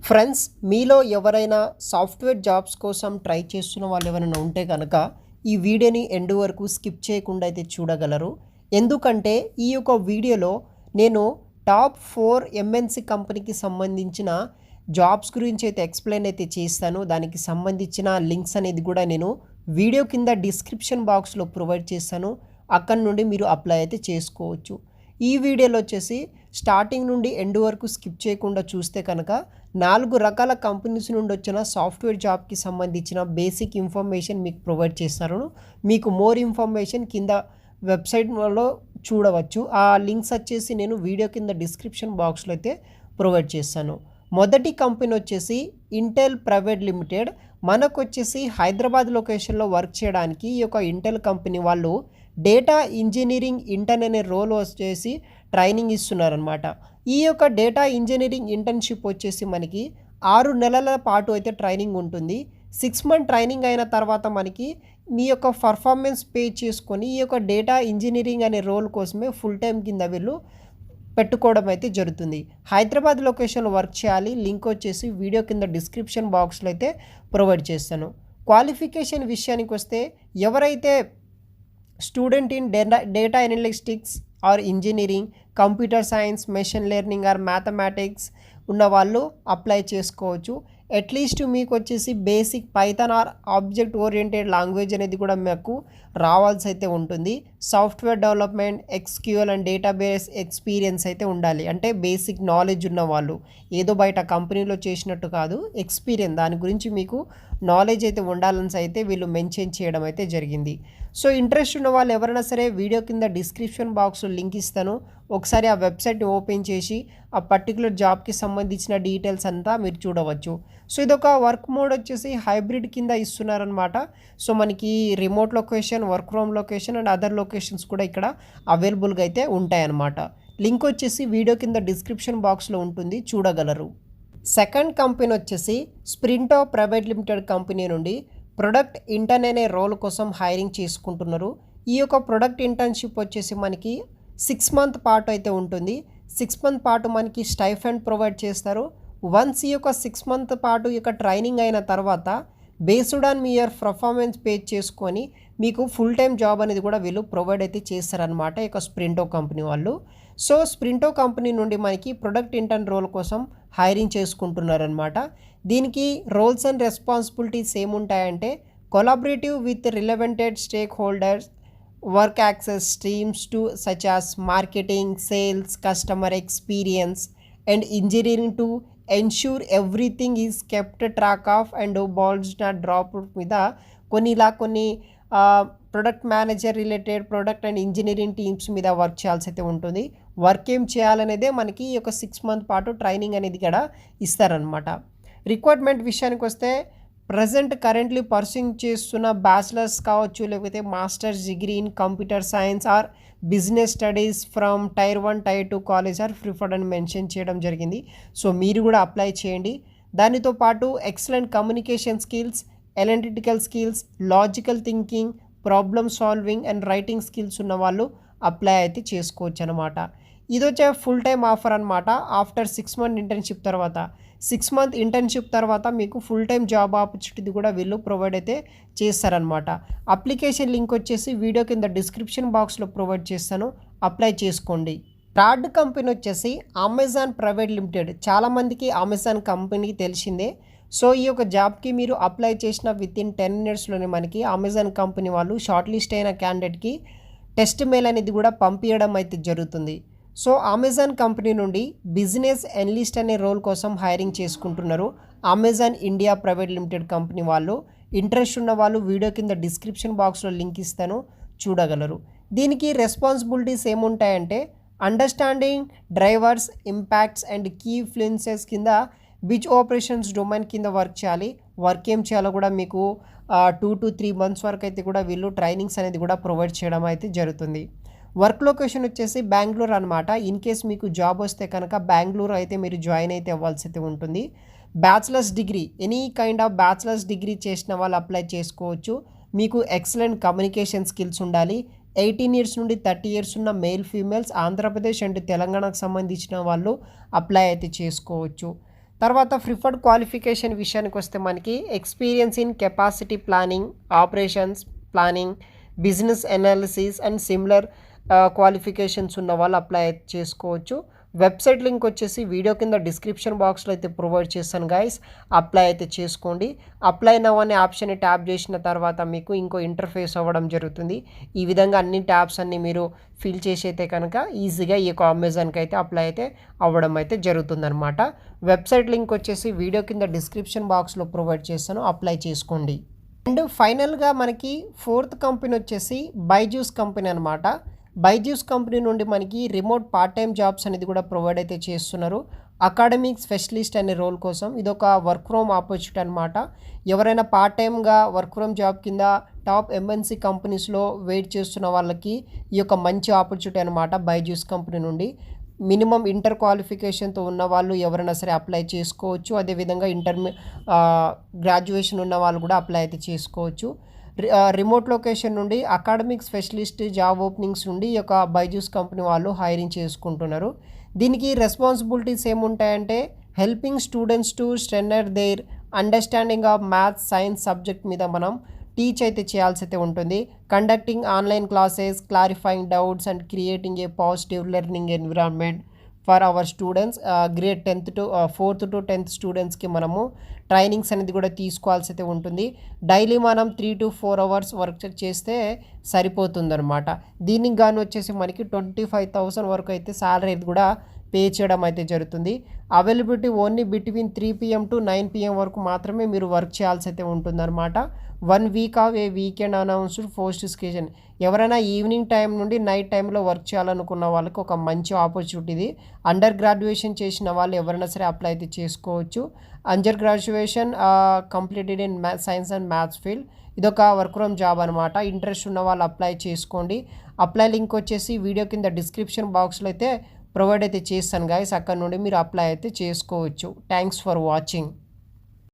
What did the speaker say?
Friends, మీలో ఎవరైనా software jobs కోసం ట్రై చేస్తున్న వాళ్ళు ఎవరైనా ఉంటే కనుక ఈ వీడియోని ఎండ్ వరకు స్కిప్ చేయకుండా అయితే చూడగలరు. ఎందుకంటే ఈ యొక్క వీడియోలో నేను టాప్ 4 ఎంఎన్సి కంపెనీకి సంబంధించిన జాబ్స్ గురించి అయితే ఎక్స్ప్లెయిన్ అయితే చేస్తాను. దానికి సంబంధించిన లింక్స్ అనేది కూడా నేను వీడియో కింద డిస్క్రిప్షన్ బాక్స్లో ప్రొవైడ్ చేస్తాను. అక్కడ నుండి మీరు అప్లై అయితే చేసుకోవచ్చు. ఈ వీడియోలో వచ్చేసి స్టార్టింగ్ నుండి ఎండ్ వరకు స్కిప్ చేయకుండా చూస్తే కనుక 4 రకాల కంపెనీస్ నుండి వచ్చిన సాఫ్ట్వేర్ జాబ్కి సంబంధించిన బేసిక్ ఇన్ఫర్మేషన్ మీకు ప్రొవైడ్ చేస్తాను. మీకు మోర్ ఇన్ఫర్మేషన్ కింద వెబ్సైట్లో చూడవచ్చు. ఆ లింక్స్ వచ్చేసి నేను వీడియో కింద డిస్క్రిప్షన్ బాక్స్లో అయితే ప్రొవైడ్ చేస్తాను. మొదటి కంపెనీ వచ్చేసి ఇంటెల్ ప్రైవేట్ లిమిటెడ్. మనకు వచ్చేసి హైదరాబాద్ లొకేషన్లో వర్క్ చేయడానికి ఈ యొక్క ఇంటెల్ కంపెనీ వాళ్ళు డేటా ఇంజనీరింగ్ ఇంటర్న్ అనే రోల్ వచ్చేసి ట్రైనింగ్ ఇస్తున్నారనమాట. ఈ యొక్క డేటా ఇంజనీరింగ్ ఇంటర్న్షిప్ వచ్చేసి మనకి 6 నెలల పాటు అయితే ట్రైనింగ్ ఉంటుంది. 6 మంత్ ట్రైనింగ్ అయిన తర్వాత మనకి మీ యొక్క పర్ఫార్మెన్స్ పే చేసుకొని ఈ యొక్క డేటా ఇంజనీరింగ్ అనే రోల్ కోసమే ఫుల్ టైం కింద వీళ్ళు పెట్టుకోవడం అయితే జరుగుతుంది. హైదరాబాద్ లొకేషన్లో వర్క్ చేయాలి. లింక్ వచ్చేసి వీడియో కింద డిస్క్రిప్షన్ బాక్స్లో అయితే ప్రొవైడ్ చేస్తాను. క్వాలిఫికేషన్ విషయానికి వస్తే ఎవరైతే student in data analytics or engineering, computer science, machine learning or mathematics ఉన్న వాళ్ళు అప్లై చేసుకోవచ్చు. అట్లీస్ట్ మీకు వచ్చేసి basic Python or object oriented language అనేది కూడా మీకు రావాల్సి అయితే ఉంటుంది. Software development, SQL and database experience అయితే ఉండాలి. అంటే బేసిక్ నాలెడ్జ్ ఉన్న వాళ్ళు, ఏదో బయట కంపెనీలో చేసినట్టు కాదు, ఎక్స్పీరియన్స్ దాని గురించి మీకు నాలెడ్జ్ అయితే ఉండాలని అయితే వీళ్ళు మెన్షన్ చేయడం అయితే జరిగింది. సో ఇంట్రెస్ట్ ఉన్న వాళ్ళు ఎవరైనా సరే వీడియో కింద డిస్క్రిప్షన్ బాక్స్లో లింక్ ఇస్తాను. ఒకసారి ఆ వెబ్సైట్ని ఓపెన్ చేసి ఆ పర్టికులర్ జాబ్కి సంబంధించిన డీటెయిల్స్ అంతా మీరు చూడవచ్చు. సో ఇదొక వర్క్ మోడ్ వచ్చేసి హైబ్రిడ్ కింద ఇస్తున్నారనమాట. సో మనకి remote location, work from location and other locations కూడా ఇక్కడ అవైలబుల్గా అయితే ఉంటాయన్నమాట. లింక్ వచ్చేసి వీడియో కింద డిస్క్రిప్షన్ బాక్స్లో ఉంటుంది, చూడగలరు. సెకండ్ కంపెనీ వచ్చేసి స్ప్రింటో ప్రైవేట్ లిమిటెడ్ కంపెనీ నుండి ప్రొడక్ట్ ఇంటర్న్ అనే రోల్ కోసం హైరింగ్ చేసుకుంటున్నారు. ఈ యొక్క ప్రొడక్ట్ ఇంటర్న్షిప్ వచ్చేసి మనకి 6 మంత్ పాటు అయితే ఉంటుంది. 6 మంత్ పాటు మనకి స్టైఫండ్ ప్రొవైడ్ చేస్తారు. వన్స్ ఈ యొక్క 6 మంత్ పాటు ఈ యొక్క ట్రైనింగ్ అయిన తర్వాత based on me your performance pay చేసుకొని మీకు ఫుల్ టైం జాబ్ అనేది కూడా వీళ్ళు ప్రొవైడ్ అయితే చేస్తారనమాట ఈ యొక్క స్ప్రింటో కంపెనీ వాళ్ళు. సో స్ప్రింటో కంపెనీ నుండి మనకి ప్రొడక్ట్ ఇంటర్న్ రోల్ కోసం హైరింగ్ చేసుకుంటున్నారనమాట. దీనికి రోల్స్ అండ్ రెస్పాన్సిబిలిటీస్ ఏముంటాయంటే collaborative with relevant stakeholders, work across streams to such as marketing, sales, customer experience and engineering to ensure everything is kept track of and balls not dropped మీద కొన్ని product manager related product and engineering teams మీద work చేయాల్సి అయితే ఉంటుంది. Work ఏం చేయాలనేదే మనకి ఈ యొక్క 6 మంత్ పాటు ట్రైనింగ్ అనేది కూడా ఇస్తారనమాట. రిక్వైర్మెంట్ విషయానికి వస్తే కరెంట్లీ పర్సూయింగ్ చేస్తున్న బ్యాచిలర్స్ కావచ్చు, లేకపోతే masters degree in computer science or business studies from tier 1, tier 2 college or preferred అని మెన్షన్ చేయడం జరిగింది. సో మీరు కూడా అప్లై చేయండి. దానితో పాటు excellent communication skills, analytical skills, logical thinking, problem solving and writing skills ఉన్న వాళ్ళు అప్లై అయితే చేసుకోవచ్చు అనమాట. ఇది వచ్చే ఫుల్ టైం ఆఫర్ అనమాట. ఆఫ్టర్ 6 మంత్ ఇంటర్న్షిప్ తర్వాత 6 మంత్ ఇంటర్న్షిప్ తర్వాత మీకు ఫుల్ టైం జాబ్ ఆపర్చునిటీ కూడా వీళ్ళు ప్రొవైడ్ అయితే చేస్తారనమాట. అప్లికేషన్ లింక్ వచ్చేసి వీడియో కింద డిస్క్రిప్షన్ బాక్స్లో ప్రొవైడ్ చేస్తాను, అప్లై చేసుకోండి. థర్డ్ కంపెనీ వచ్చేసి అమెజాన్ ప్రైవేట్ లిమిటెడ్. చాలామందికి అమెజాన్ కంపెనీ తెలిసిందే. సో ఈ యొక్క జాబ్కి మీరు అప్లై చేసిన వితిన్ 10 మినిట్స్లోనే మనకి అమెజాన్ కంపెనీ వాళ్ళు షార్ట్ లిస్ట్ అయిన క్యాండిడేట్కి టెస్ట్ మెయిల్ అనేది కూడా పంపించడం అయితే జరుగుతుంది. సో అమెజాన్ కంపెనీ నుండి బిజినెస్ అనలిస్ట్ అనే రోల్ కోసం హైరింగ్ చేసుకుంటున్నారు. Amazon India private limited company వాళ్ళు. ఇంట్రెస్ట్ ఉన్న వాళ్ళు వీడియో కింద డిస్క్రిప్షన్ బాక్స్లో లింక్ ఇస్తాను, చూడగలరు. దీనికి రెస్పాన్సిబిలిటీస్ ఏముంటాయంటే understanding drivers impacts and key influences కింద బిచ్ ఆపరేషన్స్ డొమైన్ కింద వర్క్ చేయాలి. వర్క్ ఏం చేయాలో కూడా మీకు 2 to 3 మంత్స్ వరకు అయితే కూడా వీళ్ళు ట్రైనింగ్స్ అనేది కూడా ప్రొవైడ్ చేయడం అయితే జరుగుతుంది. వర్క్ లొకేషన్ వచ్చేసి బెంగళూరు అనమాట. ఇన్ కేస్ మీకు జాబ్ వస్తే కనుక బెంగళూరు అయితే మీరు జాయిన్ అయితే అవ్వాల్సి అయితే ఉంటుంది. Bachelors degree, any kind of bachelors degree చేసిన వాళ్ళు అప్లై చేసుకోవచ్చు. మీకు ఎక్సలెంట్ కమ్యూనికేషన్ స్కిల్స్ ఉండాలి. 18 ఇయర్స్ నుండి 30 ఇయర్స్ ఉన్న మేల్ ఫీమేల్స్ ఆంధ్రప్రదేశ్ అండ్ తెలంగాణకు సంబంధించిన వాళ్ళు అప్లై అయితే చేసుకోవచ్చు. తర్వాత ప్రిఫర్డ్ క్వాలిఫికేషన్ విషయానికి వస్తే మనకి experience in capacity planning, operations planning, business analysis and similar qualifications ఉన్న వాళ్ళు అప్లై చేసుకోవచ్చు. వెబ్సైట్ లింక్ వచ్చేసి వీడియో కింద డిస్క్రిప్షన్ బాక్స్లో అయితే ప్రొవైడ్ చేస్తాను గైస్. అప్లై అయితే చేసుకోండి. అప్లై నవ్ అనే ఆప్షన్ని ట్యాప్ చేసిన తర్వాత మీకు ఇంకో ఇంటర్ఫేస్ అవ్వడం జరుగుతుంది. ఈ విధంగా అన్ని ట్యాబ్స్ అన్ని మీరు ఫిల్ చేసి అయితే కనుక ఈజీగా ఈ యొక్క అమెజాన్కి అయితే అప్లై అయితే అవ్వడం అయితే జరుగుతుందన్నమాట. వెబ్సైట్ లింక్ వచ్చేసి వీడియో కింద డిస్క్రిప్షన్ బాక్స్లో ప్రొవైడ్ చేస్తాను, అప్లై చేసుకోండి. అండ్ ఫైనల్గా మనకి ఫోర్త్ కంపెనీ వచ్చేసి బైజూస్ కంపెనీ అనమాట. బైజూస్ కంపెనీ నుండి మనకి రిమోట్ పార్ట్ టైం జాబ్స్ అనేది కూడా ప్రొవైడ్ అయితే చేస్తున్నారు. అకాడమిక్ స్పెషలిస్ట్ అనే రోల్ కోసం ఇదొక వర్క్ ఫ్రమ్ ఆపర్చునిటీ అనమాట. ఎవరైనా పార్ట్ టైమ్గా వర్క్ ఫ్రమ్ జాబ్ కింద టాప్ ఎంఎన్సీ కంపెనీస్లో వెయిట్ చేస్తున్న వాళ్ళకి ఈ యొక్క మంచి ఆపర్చునిటీ అనమాట బైజూస్ కంపెనీ నుండి. మినిమం ఇంటర్ క్వాలిఫికేషన్తో ఉన్న వాళ్ళు ఎవరైనా సరే అప్లై చేసుకోవచ్చు. అదేవిధంగా గ్రాడ్యుయేషన్ ఉన్న వాళ్ళు కూడా అప్లై అయితే చేసుకోవచ్చు. రిమోట్ లొకేషన్ నుండి అకాడమిక్ స్పెషలిస్ట్ జాబ్ ఓపెనింగ్స్ నుండి ఈ యొక్క బైజూస్ కంపెనీ వాళ్ళు హైరింగ్ చేసుకుంటున్నారు. దీనికి రెస్పాన్సిబిలిటీస్ ఏముంటాయంటే helping students to strengthen their understanding of maths, science subject మీద మనం టీచ్ అయితే చేయాల్సి అయితే ఉంటుంది. Conducting online classes, clarifying doubts and creating a positive learning environment for our students. Grade 10th to 4th to 10th స్టూడెంట్స్కి మనము trainings అనేది కూడా తీసుకోవాల్సి అయితే ఉంటుంది. డైలీ మనం 3 to 4 అవర్స్ వర్క్ చేస్తే సరిపోతుందన్నమాట. దీనికి గాను వచ్చేసి మనకి 25,000 వరకు అయితే శాలరీ కూడా పే చేయడం అయితే జరుగుతుంది. Availability only between 3 PM to 9 PM వరకు మాత్రమే మీరు వర్క్ చేయాల్సి అయితే ఉంటుందన్నమాట. 1 week off a weekend announced post స్కేషన్. ఎవరైనా ఈవినింగ్ టైం నుండి నైట్ టైంలో వర్క్ చేయాలనుకున్న వాళ్ళకి ఒక మంచి ఆపర్చునిటీ ఇది. అండర్ గ్రాడ్యుయేషన్ చేసిన వాళ్ళు ఎవరైనా సరే అప్లై అయితే చేసుకోవచ్చు. Under graduation completed in science and maths field. ఇదొక వర్క్ ఫ్రమ్ జాబ్ అనమాట. ఇంట్రెస్ట్ ఉన్న వాళ్ళు అప్లై చేసుకోండి. అప్లై లింక్ వచ్చేసి వీడియో కింద డిస్క్రిప్షన్ బాక్స్లో అయితే ప్రొవైడ్ అయితే చేస్తాను గైస్. అక్కడ నుండి మీరు అప్లై అయితే చేసుకోవచ్చు. Thanks for watching.